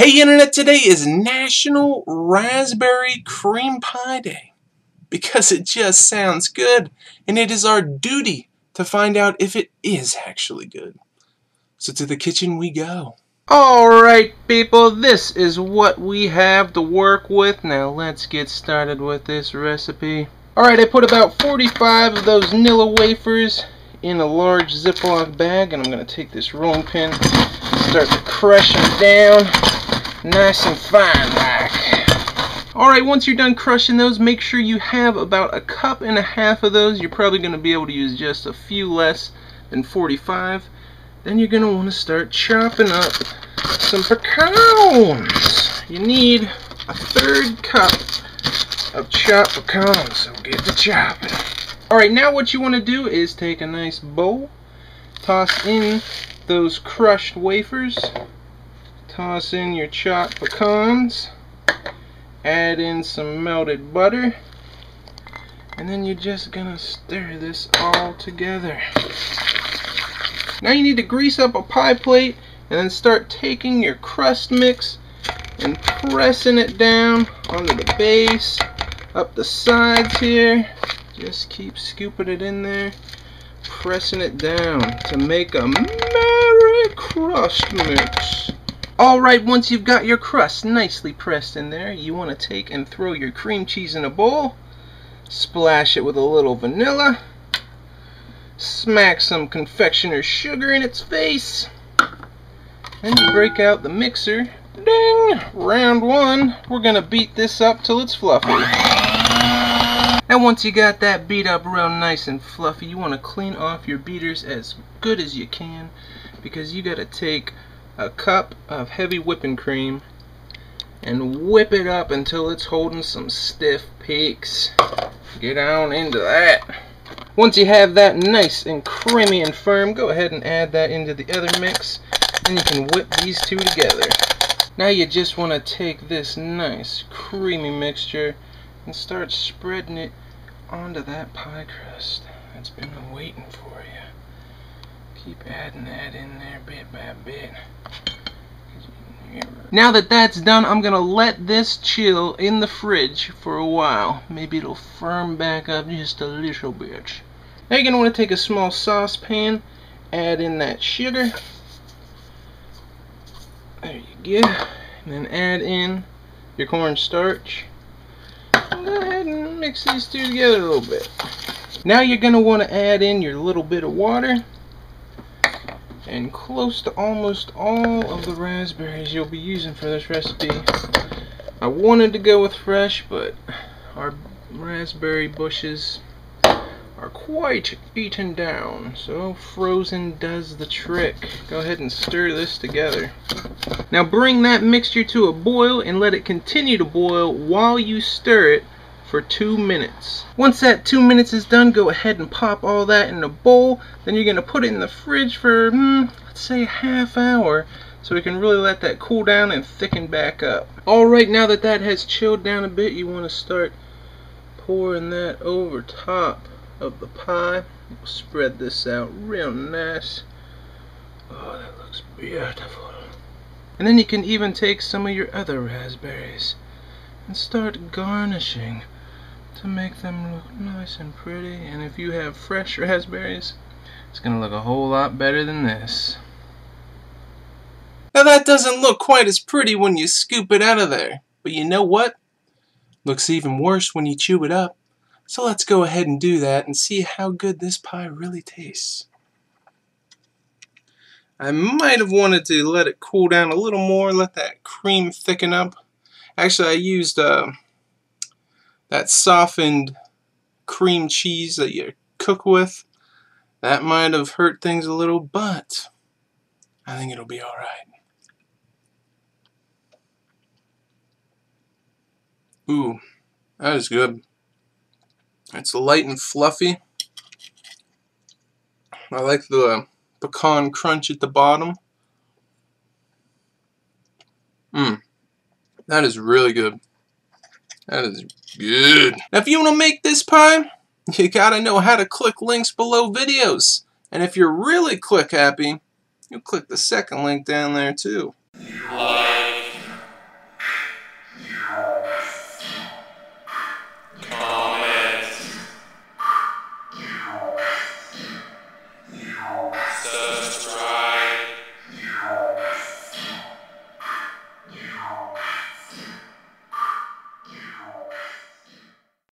Hey Internet, today is National Raspberry Cream Pie Day because it just sounds good and it is our duty to find out if it is actually good. So to the kitchen we go. Alright people, this is what we have to work with. Now let's get started with this recipe. Alright, I put about 45 of those Nilla wafers in a large Ziploc bag, and I'm going to take this rolling pin and start to crush them down nice and fine like. Alright, once you're done crushing those, make sure you have about 1.5 cups of those. You're probably going to be able to use just a few less than 45. Then you're going to want to start chopping up some pecans. You need a 1/3 cup of chopped pecans, so get to chopping. Alright, now what you want to do is take a nice bowl, toss in those crushed wafers, toss in your chopped pecans, add in some melted butter, and then you're just going to stir this all together. Now you need to grease up a pie plate and then start taking your crust mix and pressing it down onto the base, up the sides here. Just keep scooping it in there, pressing it down to make a merry crust mix. Alright, once you've got your crust nicely pressed in there, you want to take and throw your cream cheese in a bowl, splash it with a little vanilla, smack some confectioner's sugar in its face, and you break out the mixer. Ding! Round one. We're going to beat this up till it's fluffy. Now once you got that beat up real nice and fluffy, you want to clean off your beaters as good as you can, because you got to take a cup of heavy whipping cream and whip it up until it's holding some stiff peaks. Get on into that. Once you have that nice and creamy and firm, go ahead and add that into the other mix, and you can whip these two together. Now you just want to take this nice creamy mixture and start spreading it onto that pie crust that's been waiting for you. Keep adding that in there bit by bit. Now that that's done, I'm going to let this chill in the fridge for a while. Maybe it'll firm back up just a little bit. Now you're going to want to take a small saucepan, add in that sugar. There you go. And then add in your cornstarch. Go ahead and mix these two together a little bit. Now you're going to want to add in your little bit of water. And close to almost all of the raspberries you'll be using for this recipe. I wanted to go with fresh, but our raspberry bushes are quite eaten down, so frozen does the trick. Go ahead and stir this together. Now bring that mixture to a boil and let it continue to boil while you stir it for 2 minutes. Once that 2 minutes is done, go ahead and pop all that in a bowl. Then you're going to put it in the fridge for, let's say, ½ hour, so we can really let that cool down and thicken back up. Alright, now that that has chilled down a bit, you want to start pouring that over top of the pie. Spread this out real nice. Oh, that looks beautiful. And then you can even take some of your other raspberries and start garnishing to make them look nice and pretty. And if you have fresh raspberries, it's going to look a whole lot better than this. Now that doesn't look quite as pretty when you scoop it out of there, but you know what? Looks even worse when you chew it up. So let's go ahead and do that and see how good this pie really tastes. I might have wanted to let it cool down a little more, let that cream thicken up. Actually, I used that softened cream cheese that you cook with. That might have hurt things a little, but I think it'll be alright. Ooh, that is good. It's light and fluffy. I like the pecan crunch at the bottom. That is really good. That is good. Now if you want to make this pie, you gotta know how to click links below videos. And if you're really click happy, you'll click the second link down there too. Stuff.